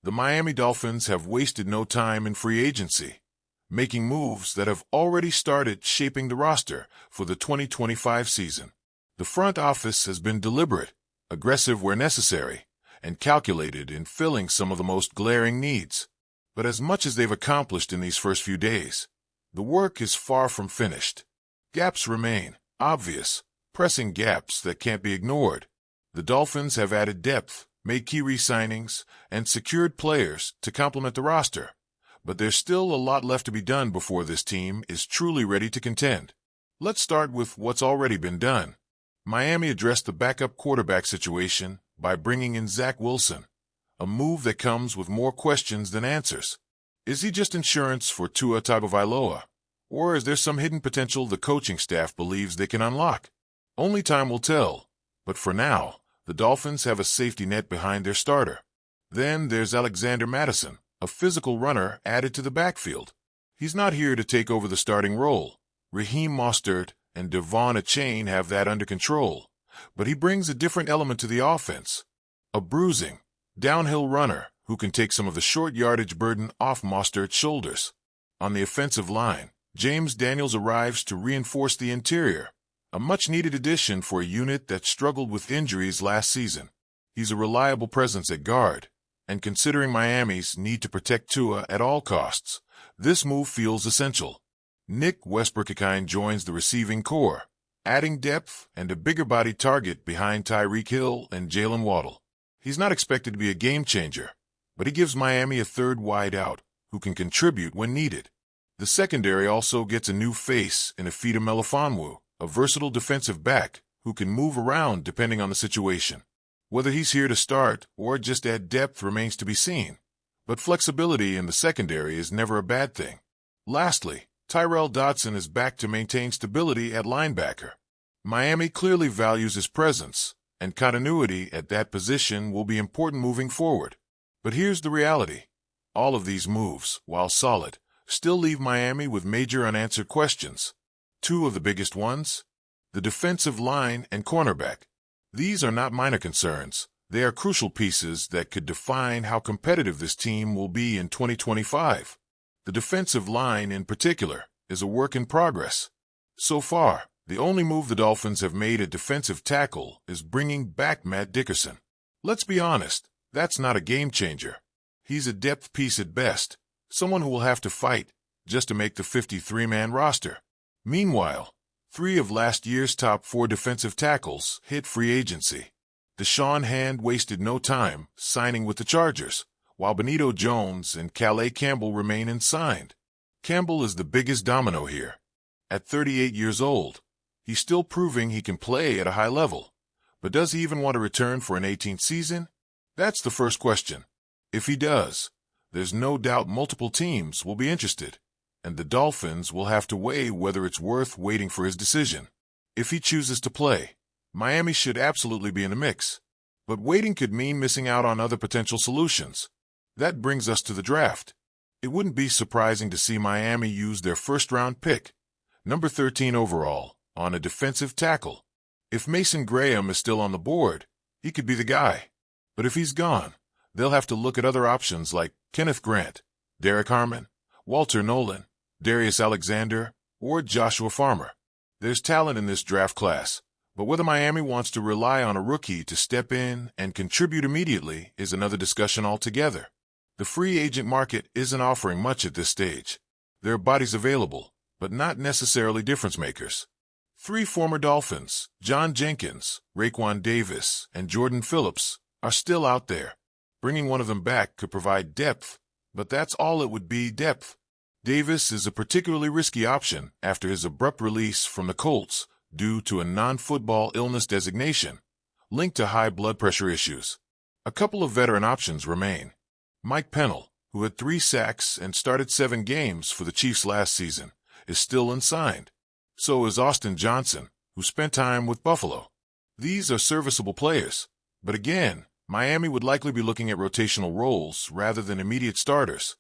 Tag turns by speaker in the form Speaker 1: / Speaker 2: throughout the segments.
Speaker 1: The Miami Dolphins have wasted no time in free agency, making moves that have already started shaping the roster for the 2025 season. The front office has been deliberate, aggressive where necessary, and calculated in filling some of the most glaring needs. But as much as they've accomplished in these first few days, the work is far from finished. Gaps remain, obvious, pressing gaps that can't be ignored. The Dolphins have added depth, made key re-signings, and secured players to complement the roster. But there's still a lot left to be done before this team is truly ready to contend. Let's start with what's already been done. Miami addressed the backup quarterback situation by bringing in Zach Wilson, a move that comes with more questions than answers. Is he just insurance for Tua Tagovailoa, or is there some hidden potential the coaching staff believes they can unlock? Only time will tell, but for now, the Dolphins have a safety net behind their starter. Then there's Alexander Mattison, a physical runner added to the backfield. He's not here to take over the starting role. Raheem Mostert and Devon Achane have that under control, but he brings a different element to the offense. A bruising, downhill runner who can take some of the short yardage burden off Mostert's shoulders. On the offensive line, James Daniels arrives to reinforce the interior, a much-needed addition for a unit that struggled with injuries last season. He's a reliable presence at guard, and considering Miami's need to protect Tua at all costs, this move feels essential. Nick Westbrook-Ikine joins the receiving core, adding depth and a bigger-body target behind Tyreek Hill and Jalen Waddle. He's not expected to be a game-changer, but he gives Miami a third wideout who can contribute when needed. The secondary also gets a new face in Ifeatu Melifonwu, a versatile defensive back who can move around depending on the situation. Whether he's here to start or just add depth remains to be seen, but flexibility in the secondary is never a bad thing. Lastly, Tyrel Dodson is back to maintain stability at linebacker. Miami clearly values his presence, and continuity at that position will be important moving forward. But here's the reality. All of these moves, while solid, still leave Miami with major unanswered questions. Two of the biggest ones? The defensive line and cornerback. These are not minor concerns. They are crucial pieces that could define how competitive this team will be in 2025. The defensive line, in particular, is a work in progress. So far, the only move the Dolphins have made at defensive tackle is bringing back Matt Dickerson. Let's be honest, that's not a game-changer. He's a depth piece at best, someone who will have to fight just to make the 53-man roster. Meanwhile, 3 of last year's top 4 defensive tackles hit free agency. Deshaun Hand wasted no time signing with the Chargers, while Benito Jones and Calais Campbell remain unsigned. Campbell is the biggest domino here. At 38 years old, he's still proving he can play at a high level. But does he even want to return for an 18th season? That's the first question. If he does, there's no doubt multiple teams will be interested, and the Dolphins will have to weigh whether it's worth waiting for his decision. If he chooses to play, Miami should absolutely be in the mix. But waiting could mean missing out on other potential solutions. That brings us to the draft. It wouldn't be surprising to see Miami use their first-round pick, number 13 overall, on a defensive tackle. If Mason Graham is still on the board, he could be the guy. But if he's gone, they'll have to look at other options like Kenneth Grant, Derek Harmon, Walter Nolan, Darius Alexander, or Joshua Farmer. There's talent in this draft class, but whether Miami wants to rely on a rookie to step in and contribute immediately is another discussion altogether. The free agent market isn't offering much at this stage. There are bodies available, but not necessarily difference makers. 3 former Dolphins, John Jenkins, Raekwon Davis, and Jordan Phillips, are still out there. Bringing one of them back could provide depth, but that's all it would be, depth. Davis is a particularly risky option after his abrupt release from the Colts due to a non-football illness designation, linked to high blood pressure issues. A couple of veteran options remain. Mike Pennell, who had 3 sacks and started 7 games for the Chiefs last season, is still unsigned. So is Austin Johnson, who spent time with Buffalo. These are serviceable players, but again, Miami would likely be looking at rotational roles rather than immediate starters.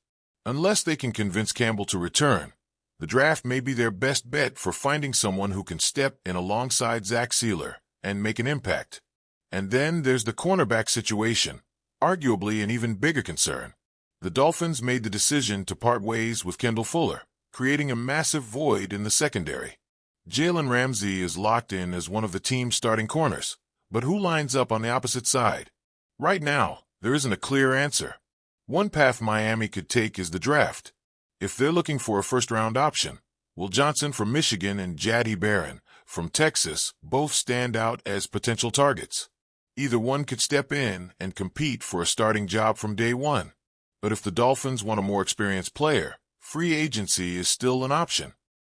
Speaker 1: Unless they can convince Campbell to return, the draft may be their best bet for finding someone who can step in alongside Zach Sealer and make an impact. And then there's the cornerback situation. Arguably an even bigger concern, the Dolphins made the decision to part ways with Kendall Fuller, creating a massive void in the secondary. Jalen Ramsey is locked in as one of the team's starting corners, but who lines up on the opposite side? Right now, there isn't a clear answer. One path Miami could take is the draft. If they're looking for a first-round option, Will Johnson from Michigan and Jaddy Barron from Texas both stand out as potential targets. Either one could step in and compete for a starting job from day one. But if the Dolphins want a more experienced player, free agency is still an option.